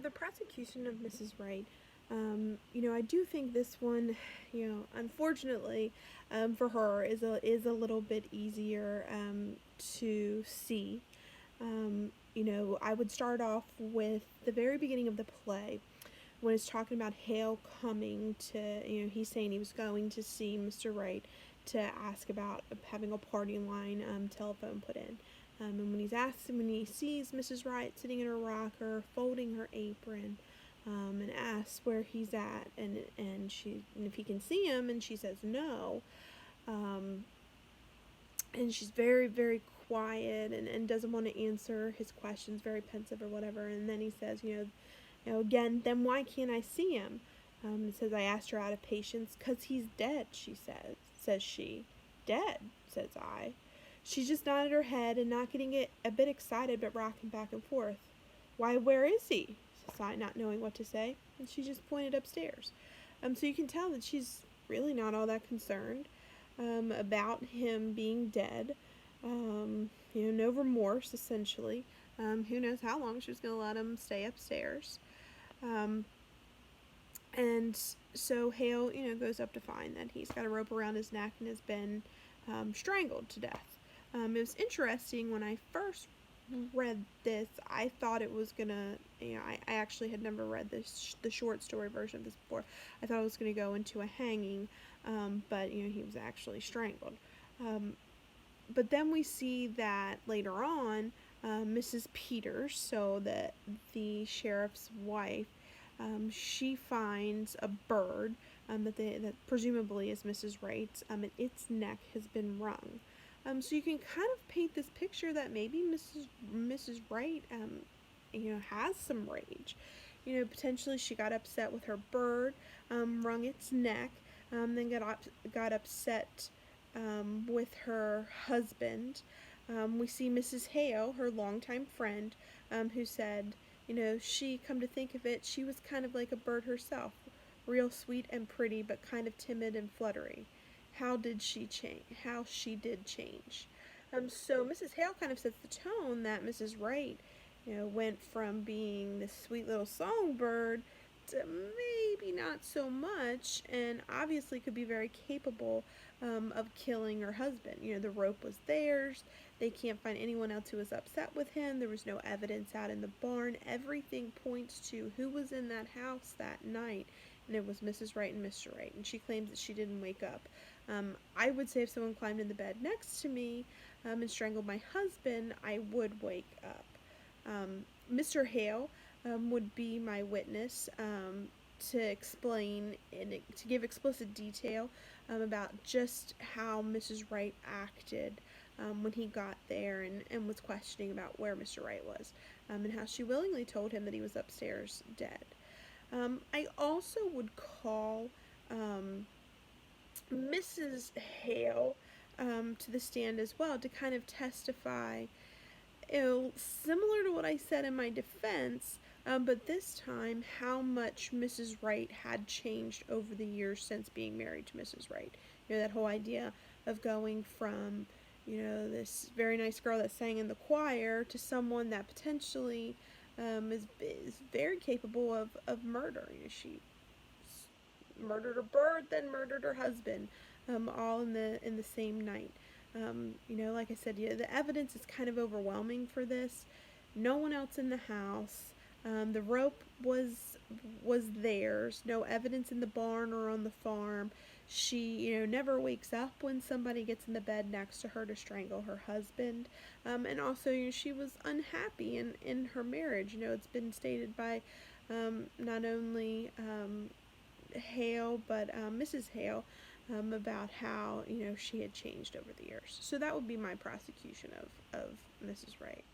the prosecution of Mrs. Wright, I do think this one, unfortunately, for her is a little bit easier to see. I would start off with the very beginning of the play when it's talking about Hale coming to, he's saying he was going to see Mr. Wright to ask about having a party line telephone put in. And when he sees Mrs. Wright sitting in her rocker, folding her apron, and asks where he's at, and if he can see him, and she says no, and she's very, very quiet and doesn't want to answer his questions, very pensive or whatever. And then he says, again, then why can't I see him? It says, I asked her out of patience, 'cause he's dead, she says she. Dead, says I. She just nodded her head and not getting it a bit excited, but rocking back and forth. Why, where is he? Says I, not knowing what to say, and she just pointed upstairs. So you can tell that she's really not all that concerned about him being dead. No remorse, essentially. Who knows how long she was going to let him stay upstairs. And so Hale, goes up to find that he's got a rope around his neck and has been strangled to death. It was interesting when I first read this. I thought it was gonna, I actually had never read the short story version of this before. I thought it was gonna go into a hanging, but he was actually strangled. But then we see that later on, Mrs. Peters, so the sheriff's wife, she finds a bird that presumably is Mrs. Wright's, and its neck has been wrung. So you can kind of paint this picture that maybe Mrs. Wright, has some rage. Potentially she got upset with her bird, wrung its neck, then got upset with her husband. We see Mrs. Hale, her longtime friend, who said, she, come to think of it, she was kind of like a bird herself, real sweet and pretty, but kind of timid and fluttery. How she did change. So Mrs. Hale kind of sets the tone that Mrs. Wright, went from being this sweet little songbird to maybe not so much, and obviously could be very capable of killing her husband. The rope was theirs. They can't find anyone else who was upset with him. There was no evidence out in the barn. Everything points to who was in that house that night, and it was Mrs. Wright and Mr. Wright, and she claims that she didn't wake up. I would say if someone climbed in the bed next to me and strangled my husband, I would wake up. Mr. Hale would be my witness to explain and to give explicit detail about just how Mrs. Wright acted when he got there and was questioning about where Mr. Wright was, and how she willingly told him that he was upstairs dead. I also would call Mrs. Hale to the stand as well to kind of testify, similar to what I said in my defense, but this time how much Mrs. Wright had changed over the years since being married to Mrs. Wright. That whole idea of going from, this very nice girl that sang in the choir to someone that potentially is very capable of murder. She murdered her bird, then murdered her husband, all in the same night. Like I said, the evidence is kind of overwhelming for this. No one else in the house. The rope was theirs. No evidence in the barn or on the farm. She, never wakes up when somebody gets in the bed next to her to strangle her husband. And also, she was unhappy in her marriage. It's been stated by not only Hale, but Mrs. Hale, about how, she had changed over the years. So that would be my prosecution of Mrs. Wright.